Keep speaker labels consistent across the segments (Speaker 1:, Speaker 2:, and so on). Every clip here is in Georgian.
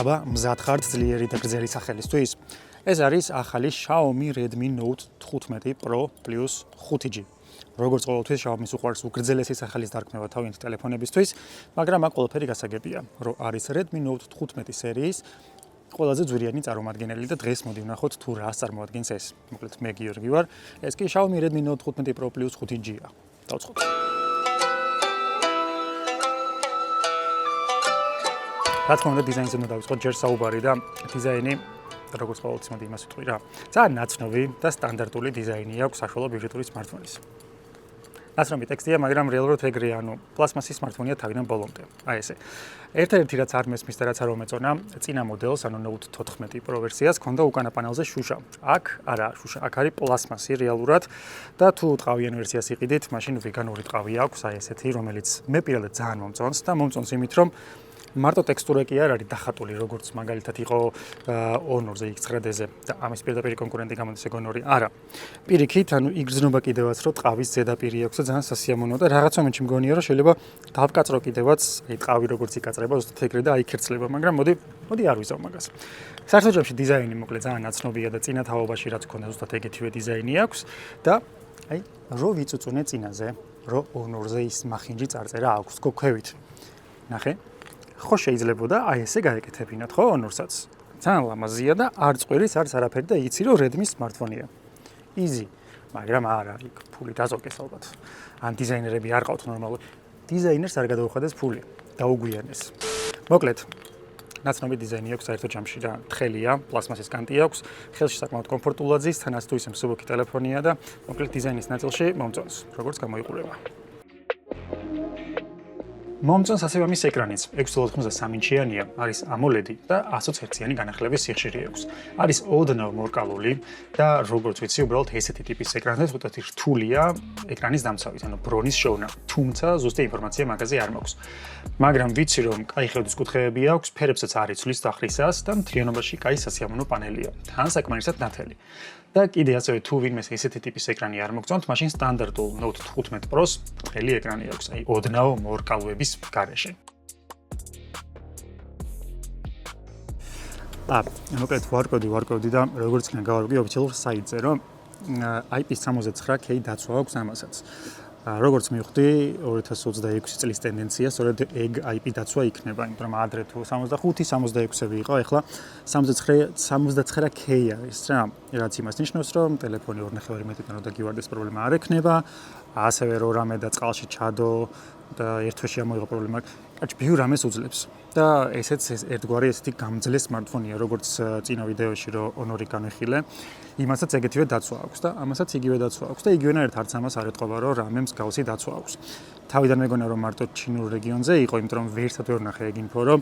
Speaker 1: მადლობა, მზად ხართ ძლიერი და გრძელი სახელისთვის. ეს არის ახალი Xiaomi Redmi Note 15 Pro Plus 5G. როგორც ყოველთვის Xiaomi-ს უყვარს უგრძელესი სახელის დარქმევა თავიანთი ტელეფონებისთვის, მაგრამ აქ ყველაფერი გასაგებია, რომ არის Redmi Note 15 სერიის ყველაზე ძვირიანი წარმომადგენელი და დღეს მოდი ვნახოთ თუ რას წარმოადგენს ეს. მოკლედ მე გიორგი ვარ, ეს კი Xiaomi Redmi Note 15 Pro Plus 5G-ა. დავწყოთ. რა თქმა უნდა, დიზაინზე უნდა დავიწყოთ ჯერ საუბარი და დიზაინი როგორც ყოველთვის მოდი იმას ვიტყვი რა. ძალიან ნაცნობი და სტანდარტული დიზაინი აქვს საშუალო ბიუჯეტური სმარტფონის. ნაცნობი ტექსტია, მაგრამ რეალურად ეგრეა, პლასმასის სმარტფონია თავიდან ბოლომდე. აი ესე. ერთ-ერთი რაც არ მესმის და რაც არ მომეწონა, წინა მოდელს, ანუ Note 14 Pro ვერსიას ჰქონდა უკანა პანელზე შუშა. აქ არაა შუშა, აქ არის პლასმასი რეალურად და თუ ტყავიან ვერსიას იყიდით, მაშინ ვეგანური ტყავი აქვს, აი ესეთი, რომელიც მე პირადად ძალიან მომწონს და მომწონს იმით, რომ მარტო ტექსტურა კი არ არის დახატული, როგორც მაგალითად იყო Honor-ზე, X9-ზე და ამის პირდაპირი კონკურენტი გამოდის Honor-ი. არა. პირიქით, ანუ იგრძნობა კიდევაც, რომ ტყავის ზედაპირი აქვს და ძალიან სასიამოვნოა და რაღაც მომენტში მგონია, რომ შეიძლება დავკაწრო კიდევაც, აი ტყავი როგორც იკაწრება, ზუსტად ეგრე და აიქერცლება, მაგრამ მოდი არ ვიზავ მაგას. საერთოდ ჯამში დიზაინი მოკლედ ძალიან ნაცნობია და წინა თაობაში რაც ქონდა ზუსტად ეგეთივე დიზაინი აქვს და აი რო ვიწუწუნე წინაზე, რომ Honor-ზე ის მახინჯი წარწერა აქვს გოქვევით. ნახე? ხო შეიძლებოდა აი ესე გაეკეთებინათ, ხო, Honor-საც. ძალიან ლამაზია და არ წყვირის, არც არაფერი და იცი რომ Redmi სმარტფონია. Easy, მაგრამ არა, იქ ფული დაზოგეს ალბათ. ან დიზაინერები არ ყავთ ნორმალური. დიზაინერს არ გადაუხადეს ფული, დაუგვიანეს. მოკლედ, ნაცნობი დიზაინი აქვს საერთოდ ჯამში და თხელია, პლასმასის კანტი აქვს, ხელში საკმაოდ კომფორტულად ზის, თანაც თუ ისე მსუბუქი ტელეფონია და მოკლედ დიზაინის ნაწილში მომწონს, როგორც გამოიყურება. მომწონს ასევე მის ეკრანიც, 6.83 ინჩიანია, არის AMOLED და 120 Hz-იანი განახლების სიხშირე აქვს. არის ოდნავ მორკალური და როგორც ვიცი, უბრალოდ ესეთი ტიპის ეკრანზე ცოტათი რთულია ეკრანის დამცავით, ანუ ბრონის შოვნა. თუმცა ზუსტი ინფორმაცია მაგაზე არ მაქვს. მაგრამ ვიცი, რომ კაი ხედვის კუთხეები აქვს, ფერებსაც არ იცვლის დახრისას და მთლიანობაში კაი სასიამოვნო პანელია. თან საკმარისად ნათელი. და კიდე ასევე თუ ვინმეს ესეთი ტიპის ეკრანი არ მოგწონთ, მაშინ სტანდარტულ Note 15 Pro-ს თხელი ეკრანი აქვს, აი ოდნავ მორკალუების გარეშე. მოკლედ ვარკვევდი და როგორც იქნება გავარკვევი ოფიციალურ საიტზე, რომ IP69K დაცვა აქვს ამასაც. როგორც მივხვდი, 2026 წლის ტენდენცია სწორედ ეგ IP დაცვა იქნება, იმიტომ რომ ადრე თუ 65, 66-ები იყო, ახლა 79K არის რა. რაც იმას ნიშნავს, რომ ტელეფონი 2.5 მეტრიდან რო დაგივარდეს პრობლემა არ ექნება, ასევე რო რამე და წყალში ჩადო და ერთ თვეში ამოიღო პრობლემა, კაჭ ბევრ რამეს უძლებს. და ესეც ერთგვარი ესეთი გამძლე სმარტფონია, როგორც წინა ვიდეოში რო Honor-ი განვიხილე, იმასაც ეგეთივე დაცვა აქვს და ამასაც იგივე დაცვა აქვს და იგივენაირად არც ამას არ ეთყობა, რომ რამე მსგავსი დაცვა აქვს. თავიდან მეგონა რომ მარტო ჩინურ რეგიონზე იყო, იმიტომ რომ ვერსად ვერ ვნახე ეგ ინფო, რომ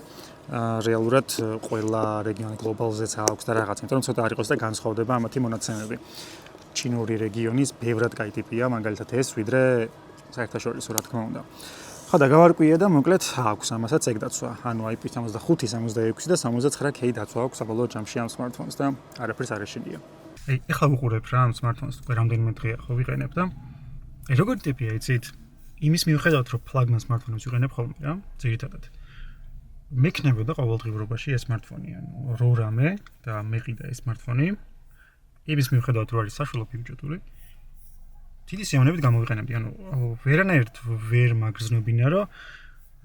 Speaker 1: რეალურად ყველა რეგიონი გლობალზეც აქვს და რაღაც, იმიტომ რომ ცოტა არ იყოს და განსხვავდება ამათი მონაცემები. ჩინური რეგიონის ბევრად კაი ტიპია, მაგალითად ეს, ვიდრე საერთაშორისო, რა თქმა უნდა. ხო და გავარკვიე და მოკლედ აქვს ამასაც ეგ დაცვა. ანუ IP75, 76 და 69K დაცვა აქვს საბოლოო ჯამში ამ სმარტფონს და არაფერს არ ეშინია. ეხლა ვუყურებ რა ამ სმარტფონს, უკვე რამდენიმე დღეა ხო ვიყენებ და როგორი ტიპია, იცით? იმის მიუხედავად, რომ ფლაგმან სმარტფონებს ვიყენებ ხოლმე რა, ძირითადად. მექნებოდა ყოველდღიურობაში ეს სმარტფონი, ანუ რო რამე და მეყიდა ეს სმარტფონი. იმის მიუხედავად, რომ არის საშუალო ბიუჯეტური, დიდი სიამოვნებით გამოვიყენებდი, ანუ ვერანაირად ვერ მაგრძნობინა, რომ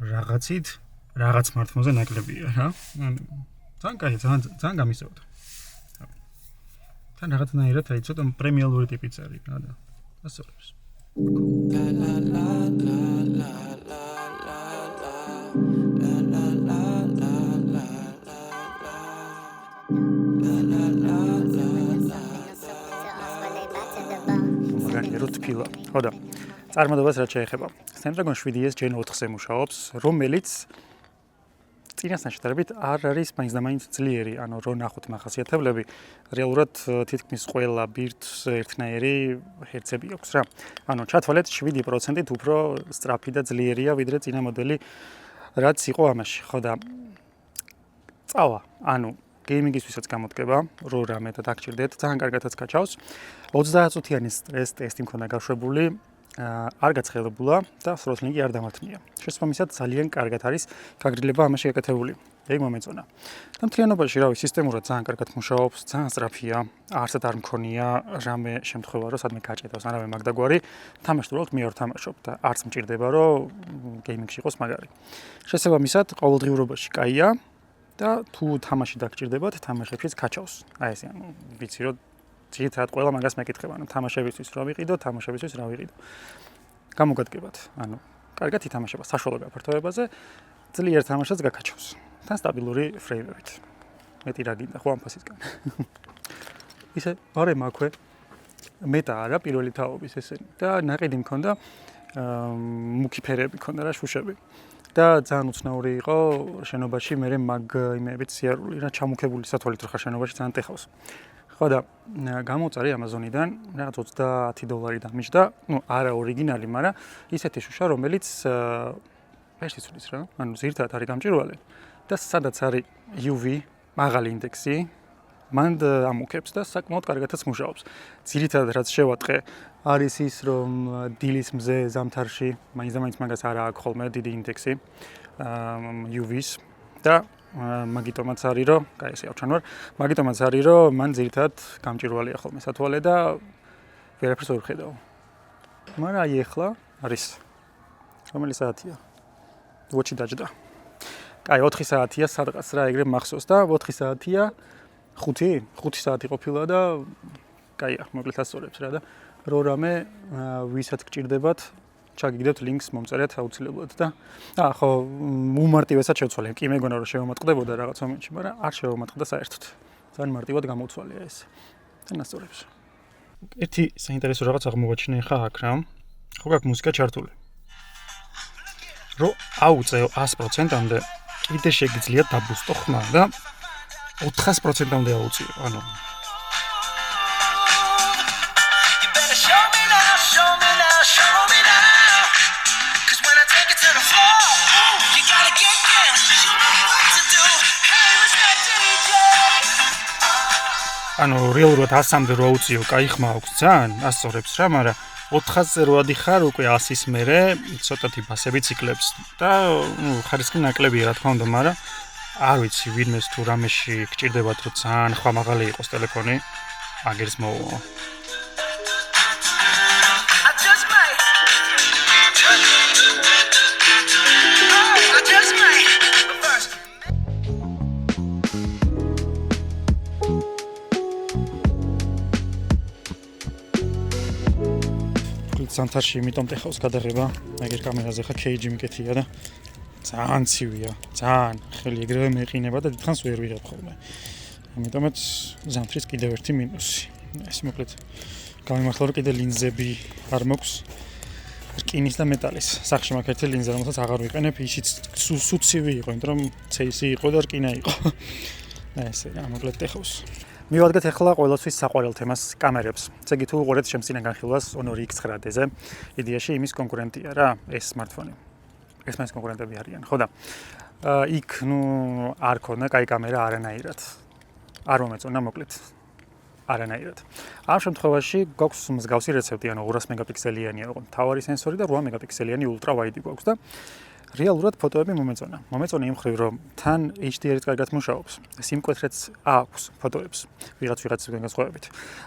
Speaker 1: რაღაცით რაღაც სმარტფონზე ნაკლებია რა. ძალიან კაი, ძალიან გამისწორდა. თან რაღაცნაირად აი ცოტა პრემიალური ტიპიც არის რა და ასწორებს. თფილა. ხო და წარმოდებას რაც შეეხება. Snapdragon 7S Gen 4-ზე მუშაობს, რომელიც წინასთან შედარებით არ არის მაინც და მაინც ძლიერი, ანუ რო ნახოთ მახასიათებლები, რეალურად თითქმის ყველა ბირთვს ერთნაირი ჰერცები აქვს რა. ანუ ჩათვალეთ 7%-ით უფრო სწრაფი და ძლიერია ვიდრე წინა მოდელი, რაც იყო ამაში. ხო და წავა, ანუ გეიმინგისთვისაც გამოდგება, რო რამე და დაგჭირდეთ, ძალიან კარგადაც გაჩავს. 30 წუთიანი სტრეს ტესტი მქონდა გაშვებული, არ გაცხელებულა და სროსლინგი არ დამართნია. შესაბამისად ძალიან კარგად არის გაგრძელება ამაში გაკეთებული. ეგ მომეწონა. და მთლიანობაში რავი სისტემურად ძალიან კარგად მუშაობს, ძალიან სწრაფია, არცად არ მქონია რამე შემთხვევა რომ სადმე გაჭედავს, არავე მაგდაგვარი, თამაში უბრალოდ მეორე თამაშობ და არც მჭირდება რომ გეიმინგში იყოს მაგარი. შესაბამისად, ყოველდღიურობაში კაია და თუ თამაში დაგჭირდებათ, თამაშებშიც კაჩავს. აი ესე, ანუ ვიცი რომ ძირითადად ყველა მაგას მეკითხება, ანუ თამაშებისთვის რა ვიყიდო, თამაშებისთვის რა ვიყიდო. გამოგადგებათ, ანუ კარგად ითამაშება საშუალო გაფართოებაზე, ძლიერ თამაშს გაკაჩავს. თან სტაბილური ფრეიმებით. მეტი რა გინდა ხო ამ ფასისგან. ისე არე მაქვე მეტა არა პირველი თაობის ესენი და ნაყიდი მქონდა მუქი ფერები მქონდა რა შუშები. და ძალიან უცნაური იყო შენობაში მე მაგ იმებით სიარული რა ჩამუქებული სათვალით რო ხარ შენობაში ძალიან ტეხავს. ხო და გამოვწარი Amazon-იდან რაღაც $30 დამიჯდა, ну არა ორიგინალი, მაგრამ ისეთი შუშა რომელიც ფერსიცულის რა, ანუ ზირთად არის გამჭვირვალე და სადაც არის UV მაღალი ინდექსი, მანდ ამუქებს და საკმაოდ კარგადაც მუშაობს. ძირითადად რაც შევატყე არის ის რომ დილის მზე ზამთარში მაინც მაგას არ აქვს ხოლმე დიდი ინდექსი UV-ს და მაგიტომაც არის რომ, კაი ესე ავჩანვარ, მაგიტომაც არის რომ მან ძირითადად გამჭვირვალეა ხოლმე სათვალე და ვერაფერს ვერ ხედავ. მაგრამ აი ახლა არის რომელი საათია? 4 დაჯდა. კაი 4 საათია სადღაც რა ეგრე მახსოვს და 4 საათია 5 საათი ყოფილა და კაია, მოკლედ ასწორებს რა და რო რამე ვისაც გჭირდებათ ჩაგიგდებთ ლინკს მომწერეთ აუცილებლად და ხო უმარტივესად შევცვალე. კი მეგონა რომ შევამატყდებოდა რაღაც მომენტში, მაგრამ არ შევამატყდა საერთოდ. ძალიან მარტივად გამოვცვალია ეს. და ასწორებს. ერთი საინტერესო რაღაც აღმოვაჩინე ხა აქ რა. ხო გაქვს მუსიკა ჩართული. რო აუწევ 100%-ამდე კიდე შეგიძლია დაბუსტო ხმა და 400%-ამდე აუწიო. ანუ ანუ რეალურად 100-მდე რო აუწიო, კაი ხმა აქვს ძალიან, ასწორებს რა, მაგრამ 400-ზე რო ადიხარ, უკვე 100-ის მერე ცოტათი ბასებიც იკლებს და ხარისხი ნაკლებია რა თქმა უნდა, მაგრამ არ ვიცი, ვინმეს თუ რამეში გჭირდებათ, რომ ძალიან ხმამაღალი იყოს ტელეფონი, აგერს მოვა. ზამთარში იმიტომ ტეხავს გადაღება, ეგერ კამერაზე ხა кейჯი მიკეთია და ძალიან ცივია, ძალიან ხელი ეგრევე მეყინება და დიდხანს ვერ ვიღებ ხოლმე. ამიტომაც ზამთრის კიდევ ერთი მინუსი. ეს მოკლედ გამიმართლა რომ კიდე ლინზები არ მაქვს რკინის და მეტალის. სახში მაქვს ერთი ლინზა, რომელსაც აღარ ვიყენებ, ისიც სუცივი იყო, იმიტომ რომ ცეისი იყო და რკინა იყო. ესე რა მოკლედ ტეხავს. მივადგეთ ახლა ყოველთვის საყვარელ თემას კამერებს. ესე იგი თუ უყურეთ შემწინა განხილვას Honor X9D-ზე, იდეაში იმის კონკურენტია რა, ეს smartphone. ეს მას კონკურენტები არიან, ხო და იქ ნუ არ ქონდა კაი კამერა არანაირად. არ მომეწონა მოკლედ. არანაირად. ამ შემთხვევაში გვაქვს მსგავსი რეცეპტი, ანუ 200 მეგაპიქსელიანი იყო მთავარი სენსორი და 8 მეგაპიქსელიანი ultra wide გვაქვს და რეალურად ფოტოები მომეწონა. მომეწონა იმ ხრივ, რომ თან HDR-ით კარგად მუშაობს. სიმკვეთრეც აქვს ფოტოებს, ვიღაცისგან განსხვავებით.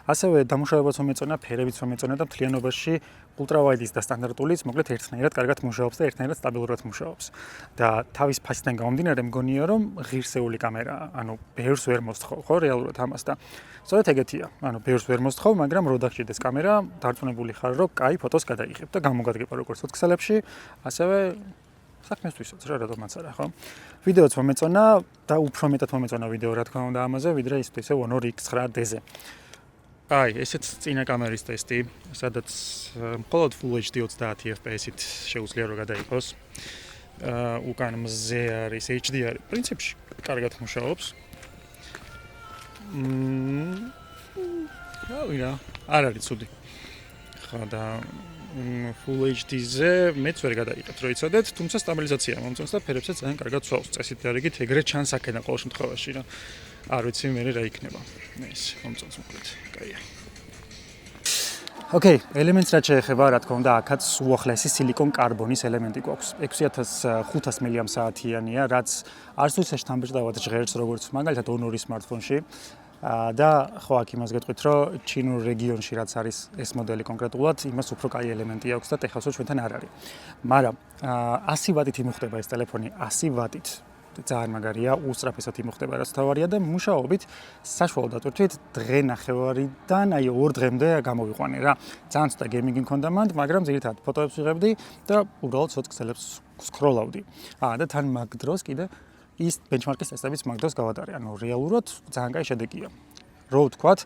Speaker 1: ასევე დამუშავებაც მომეწონა, ფერებიც მომეწონა და მთლიანობაში ultra wide-ის და სტანდარტულიც მოკლედ ერთნაირად კარგად მუშაობს და ერთნაირად სტაბილურად მუშაობს. და თავის ფასიდან გამომდინარე მგონია, რომ ღირსეული კამერაა, ანუ ბევრს ვერ მოსთხოვ, ხო, რეალურად ამას და სწორედ ეგეთია. ანუ ბევრს ვერ მოსთხოვ, მაგრამ რო დაგჭირდეს კამერა, დარწმუნებული ხარ, რომ კაი ფოტოს გადაიღებ და გამოგადგება როგორც ოთხქსელებში, ასევე საქმესთვისაც რა რატომაც არა, ხო? ვიდეოც მომეწონა და უფრო მეტად მომეწონა ვიდეო რა თქმა უნდა ამაზე, ვიდრე ისე Honor X9D-ზე. აი, ესეც წინა კამერის ტესტი, სადაც მხოლოდ Full HD 30 FPS-ით შეუძლია რომ გადაიღოს. უკან მზე არის HDR, პრინციპში კარგად მუშაობს. რა, არ არის ცუდი. ხო და Full HD-ზე მეც ვერ გადაიღებთ, რო იცოდეთ, თუმცა სტაბილიზაცია მომწონს და ფერებსაც ძალიან კარგად ცვავს. წესით დარიგით, ეგრე ჩანს აქედან ყოველ შემთხვევაში რა. არ ვიცი მე რა იქნება. ეს მომწონს მოკლედ. კაია. ოკეი, ელემენტს რაც შეეხება, რა თქმა უნდა, აქაც უახლესი სილიკონ კარბონის ელემენტი გვაქვს. 6500 მილიამპ-საათიანია, რაც არც თუ ისე შთამბეჭდავად ჟღერს როგორც მაგალითად Honor-ის smartphone-ში. და ხო აქ იმას გეტყვით, რომ ჩინურ რეგიონში რაც არის ეს მოდელი კონკრეტულად, იმას უფრო კაი ელემენტი აქვს და ტეხასო ჩვენთან არ არის. მაგრამ 100 ვატით იმუხტება ეს ტელეფონი, 100 ვატით. ძალიან მაგარია, უსწრაფესად იმუხტება, რაც თავარია და მუშაობით საშუალო დატვირთვით დღე ნახევარიდან აი 2 დღემდე გამოვიყვანე რა. ძალიან ცოტა გეიმინგი მქონდა მანდ, მაგრამ ძირითადად ფოტოებს ვიღებდი და უბრალოდ სოც ქსელებს სკროლავდი. და თან მაგ დროს კიდე ის ბენჩმარკის ტესტებიც მაგ დროს გავატარე. ანუ რეალურად ძალიან კაი შედეგია. რო ვთქვათ,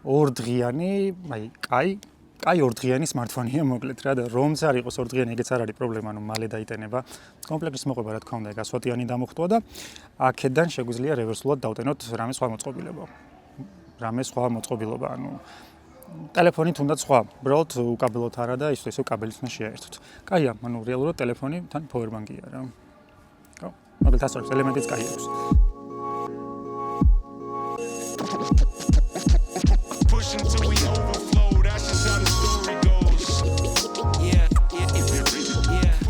Speaker 1: 2 დღიანი, აი კაი 2 დღიანი smartphone-ია მოკლედ რა და რომც არ იყოს 2 დღიანი, ეგეც არ არის პრობლემა, ანუ მალე დაიტანება. კომპლექტის მოყვება რა თქმა უნდა, ეგ 100-იანი დამოხტვა და აქედან შეგვიძლია რევერსულად დავტენოთ რამე სხვა მოწყობილობა. ანუ ტელეფონი თუნდაც სხვა, უბრალოდ უკაბელოთ არა და ის ისე კაბელიც უნდა შეაერთოთ. კაია, ანუ რეალურად ტელეფონი თან power bank-ია რა. ხო, მაგალითად ასწორებს ელემენტიც კაი აქვს.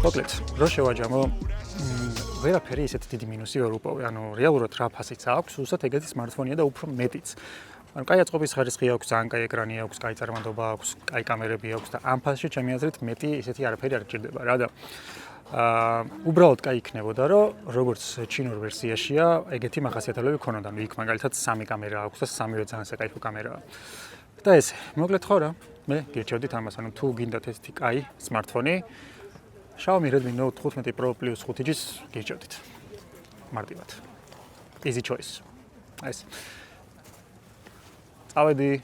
Speaker 1: მოკლედ, რო შევაჯამო, ვერაფერი ისეთ დიდი მინუსი ვერ უპოვე. ანუ რეალურად რა ფასიც აქვს, უბრალოდ ეგეთი smartphone-ია და უფრო მეტიც. ანუ კაი აწყობის ხარისხი აქვს, ძალიან კაი ეკრანი აქვს, კაი წარმანდობა აქვს, კაი კამერები აქვს და ამ ფასში ჩემი აზრით მეტი ისეთი არაფერი არ გჭირდება რა და უბრალოდ კაი იქნებოდა, რომ როგორც ჩინურ ვერსიაშია, ეგეთი მახასიათებლები ქონოდა. ანუ იქ მაგალითად 3 კამერა აქვს და 3-ვე ძალიან საკაიფო კამერაა. და ესე, მოკლედ ხო რა, მე გირჩევდით ამას, ანუ თუ გინდათ ესეთი კაი smartphone-ი, Xiaomi Redmi Note 15 Pro Plus 5G-ს გირჩევდით. მარტივად. Easy choice. ეს. წავედი